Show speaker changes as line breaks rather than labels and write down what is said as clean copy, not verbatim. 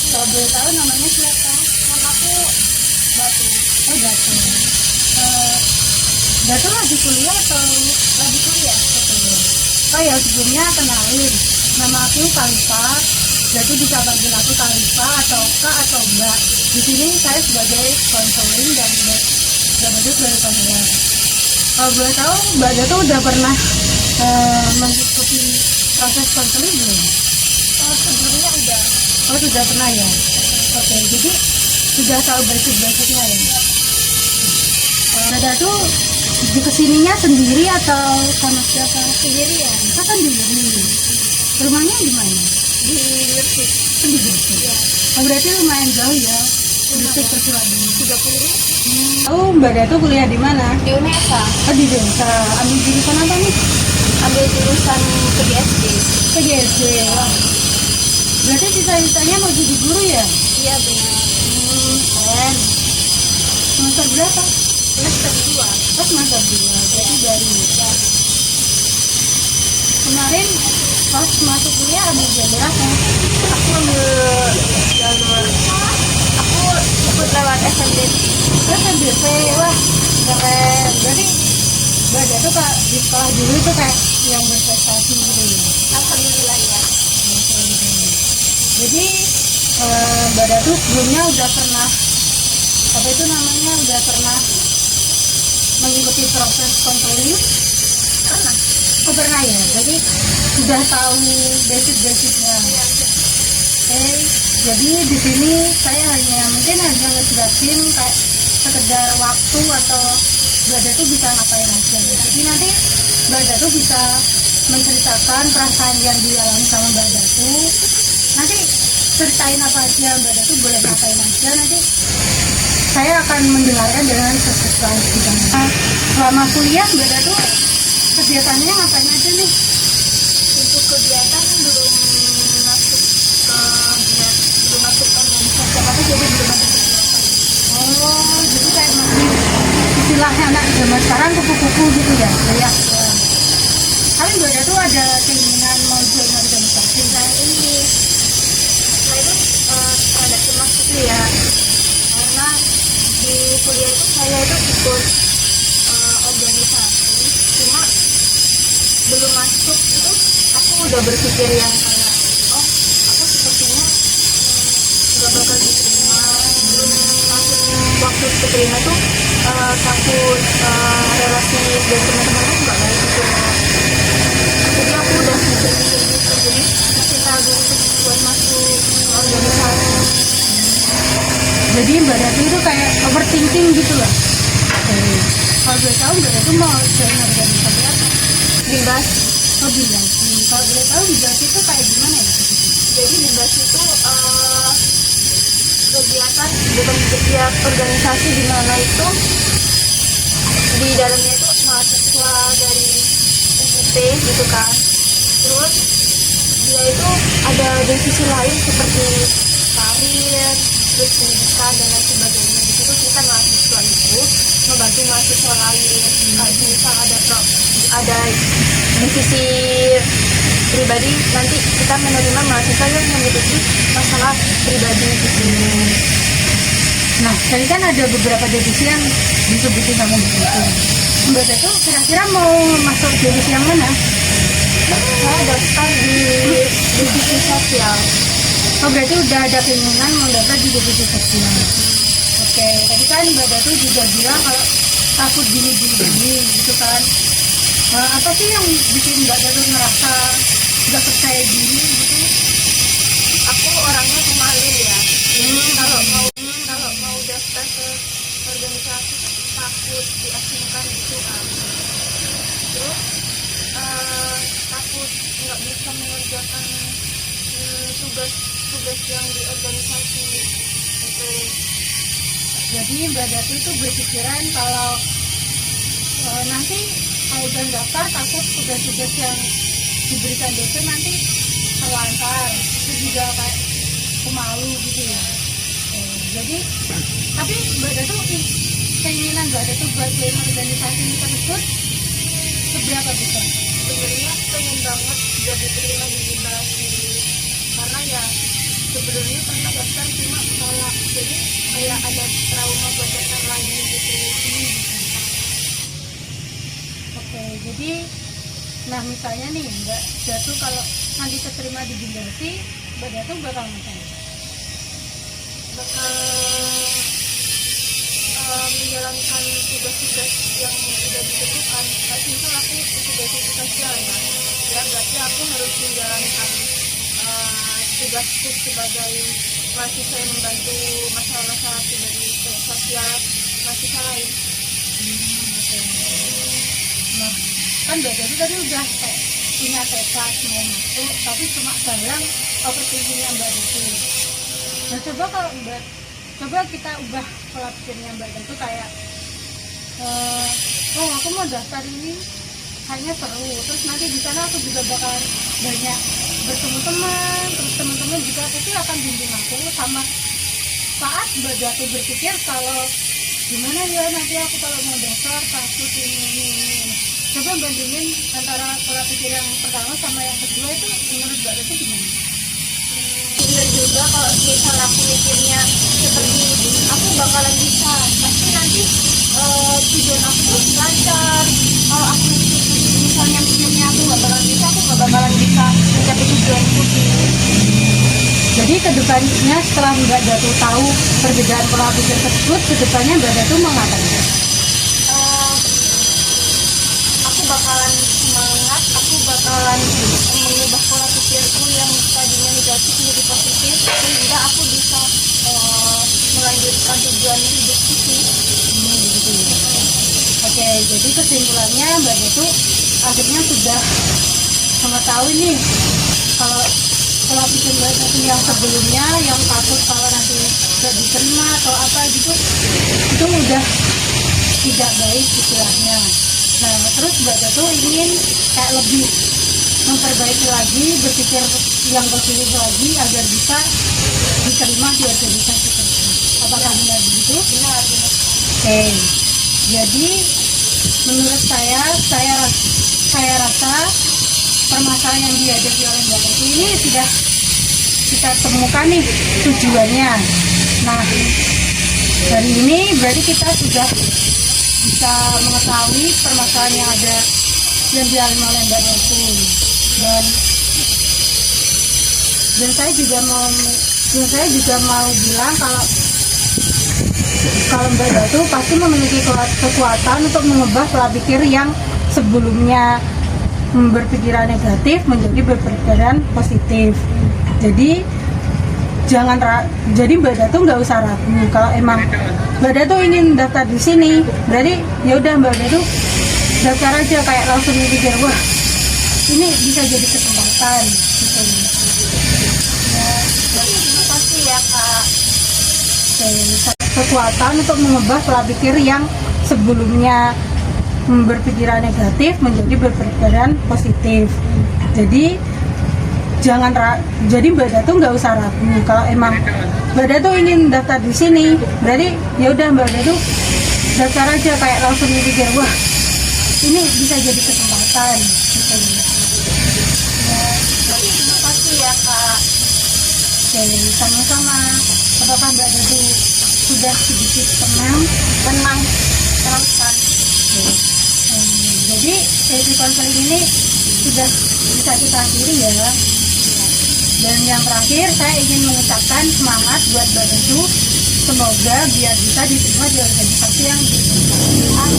Kalau boleh tahu namanya siapa?
Namaku Batu.
Oh, Datu. Datu lagi kuliah atau
Lagi kuliah.
betul? Oh ya, sebelumnya kenalin. Nama aku Kalifa. Datu bisa panggil aku Kalifa atau Kak atau Mbak. Di sini saya sebagai konseling dan Mbak Datu sebagai konselor. Kalau boleh tahu, Mbak Datu udah pernah mengikuti proses konseling belum?
Sebelumnya udah.
Oh, sudah pernah ya? Oke, jadi sudah tahu basic-basicnya ya? Mbak Datu kesininya sendiri atau sama siapa?
Sendirian.
Kita sendiri. Rumahnya di mana?
Di Gresik.
Di Gresik.
Iya.
Oh, berarti lumayan jauh ya? Gresik ke Surabaya.
30 menit.
Oh, Mbak Datu kuliah di mana?
Di UNESA.
Oh, di desa. Ambil jurusan apa nih?
Ambil jurusan PGSD.
PGSD. Wah. Berarti cita-citanya mau jadi guru ya?
Iya benar.
Keren. Semester berapa?
Semester 2.
Oh, semester 2. Berarti baru ya. Kemarin pas masuk kuliah ambil jalur apa?
Aku ambil jalur. Aku ikut lewat SNBP.
SNBP. Wah, keren. Berarti Mbak Datu Kak, di sekolah dulu itu kayak yang berprestasi gitu ya?
Alhamdulillah ya.
Jadi Mbak Datu sebelumnya udah pernah apa itu namanya udah pernah mengikuti proses konseling?
Pernah.
Oh, pernah ya. Jadi sudah tahu basic-basicnya. Oke. Jadi di sini saya mungkin hanya ngejelasin kayak sekedar waktu atau Mbak Datu bisa ngapain aja. Jadi nanti Mbak Datu bisa menceritakan perasaan yang dialami sama Mbak Datu. Nanti ceritain apa aja Mbak Datu, boleh ngapain aja. Nanti saya akan mendengarkan dengan sesuai bidangnya. Selama kuliah Mbak Datu kegiatannya ngapain aja nih?
Untuk kegiatan belum masuk belum masuk organisasi apa jadi belum ada kegiatan.
Oh, jadi kayak masih istilahnya anak zaman sekarang kupu-kupu gitu ya? Ya. Tapi Mbak Datu ada keinginan mau join organisasi?
Saya ini saya itu ada cemas gitu ya, karena di kuliah itu saya itu ikut organisasi, cuma belum masuk itu aku udah berpikir yang kayak aku sepertinya nggak bakal diterima. Belum masuk waktu diterima tuh takut relasi dan teman-teman aku nggak baik gitu. Jadi aku udah mikir-mikir gitu, jadi masih ragu untuk buat masuk organisasi.
Jadi Mbak Datu itu kayak overthinking gitu loh. Kalau boleh tahu Mbak Datu mau join organisasi apa?
Bimbas.
Oh, Bimbasi. Kalau boleh tahu Bimbasi itu kayak gimana ya?
Jadi Bimbas itu kegiatan bukan setiap organisasi di mana itu di dalamnya itu mahasiswa dari UUP gitu kan. Terus dia itu ada divisi lain seperti karir, terus pendidikan dan lain sebagainya. Di situ kita mahasiswa itu membantu mahasiswa lain. Kayak misal ada divisi pribadi, nanti kita menerima mahasiswa yang memiliki masalah pribadi di sini.
Nah, tadi kan ada beberapa divisi yang disebutin sama Mbak Datu. Mbak Datu kira-kira mau masuk divisi yang mana?
Saya daftar di divisi sosial.
Oh, berarti udah ada keinginan mau daftar di divisi sosial. Oke, tadi kan Mbak Datu juga bilang kalau takut gini gitu kan. Apa sih yang bikin Mbak Datu ngerasa nggak percaya diri gitu?
Aku orangnya pemalu ya. Kalau mau daftar ke organisasi takut diasingkan gitu kan. Terus takut nggak bisa mengerjakan tugas yang di organisasi itu.
Jadi Mbak Datu itu berpikiran kalau nanti kalau udah daftar takut tugas-tugas yang diberikan dosen nanti terlantar, itu juga kayak pemalu gitu ya. Jadi tapi Mbak Datu keinginan Mbak Datu buat join organisasi tersebut seberapa besar?
Sebenarnya pengen banget jadi diterima di Bimbasi, karena ya sebelumnya pernah daftar cuma tolak, jadi kayak ada trauma buat daftar lagi gitu.
Oke, jadi nah misalnya nih Mbak Datu kalau nanti keterima di Bindasi, Mbak Datu bakal ngapain?
Bakal menjalankan tugas-tugas yang sudah ditentukan. Kayak misal aku investigasi sosial ya berarti aku harus menjalankan tugasku sebagai mahasiswa yang membantu masalah-masalah pribadi sosial mahasiswa lain.
Oke. Nah, kan Mbak Datu tadi udah kayak punya tekad mau masuk, tapi cuma dalam opportunity-nya Mbak Datu. Nah, coba kita ubah pola pikirnya Mbak Datu kayak oh aku mau daftar ini kayaknya seru, terus nanti di sana aku juga bakal banyak bertemu teman, terus teman-teman juga pasti akan bimbing aku. Sama saat Mbak Datu berpikir kalau gimana ya nanti aku kalau mau daftar kasus ini. Coba bandingin antara pola pikir yang pertama sama yang kedua, itu menurut Mbak Datu gimana?
Bener juga kalau misal aku mikirnya seperti aku bakalan bisa, pasti nanti tujuan aku tuh lancar. Kalau aku misalnya mikirnya aku gak bakalan bisa, aku gak bakalan bisa mencapai tujuanku sih.
Jadi kedepannya setelah Mbak Datu tahu perbedaan pola pikir tersebut, kedepannya Mbak Datu mau ngapain?
Aku bakalan semangat, aku bakalan mengubah pola pikirku yang tadinya negatif menjadi positif sehingga aku bisa melanjutkan tujuan hidupku sih.
Begitu ya. Oke, jadi kesimpulannya Mbak Datu akhirnya sudah mengetahui nih kalau pola pikir Mbak Datu yang sebelumnya yang takut kalau nanti tidak diterima atau apa gitu, itu udah tidak baik istilahnya. Nah, terus Mbak Datu ingin kayak lebih memperbaiki lagi, berpikir yang positif lagi agar bisa diterima di organisasi tersebut. Apakah benar begitu?
Benar.
Oke, jadi menurut saya rasa permasalahan yang dihadapi oleh Mbak Datu ini sudah kita temukan nih tujuannya. Nah, dari ini berarti kita sudah bisa mengetahui permasalahan yang ada yang dialami oleh Mbak Datu, dan saya juga mau bilang kalau Mbak Datu pasti memiliki kekuatan untuk mengubah pola pikir yang sebelumnya berpikiran negatif menjadi berpikiran positif. Jadi Mbak Datu nggak usah ragu. Kalau emang Mbak Datu ingin daftar di sini, berarti ya udah Mbak Datu daftar aja, kayak langsung mikir wah ini bisa jadi kesempatan gitu.
Ya, terima kasih ya Kak.
Kekuatan untuk mengubah pola pikir yang sebelumnya berpikiran negatif menjadi berpikiran positif. Jadi Mbak Datu nggak usah ragu. Kalau emang Mbak Datu ingin daftar di sini, berarti ya udah Mbak Datu daftar aja, kayak langsung mikir wah ini bisa jadi kesempatan gitu.
Ya, terima kasih ya Kak.
Oke, sama-sama. Apakah Mbak Datu sudah sedikit tenang
Teruskan.
Jadi sesi konseling ini sudah bisa kita akhiri ya. Dan yang terakhir saya ingin mengucapkan semangat buat Mbak Datu, semoga biar bisa diterima di organisasi yang diinginkan.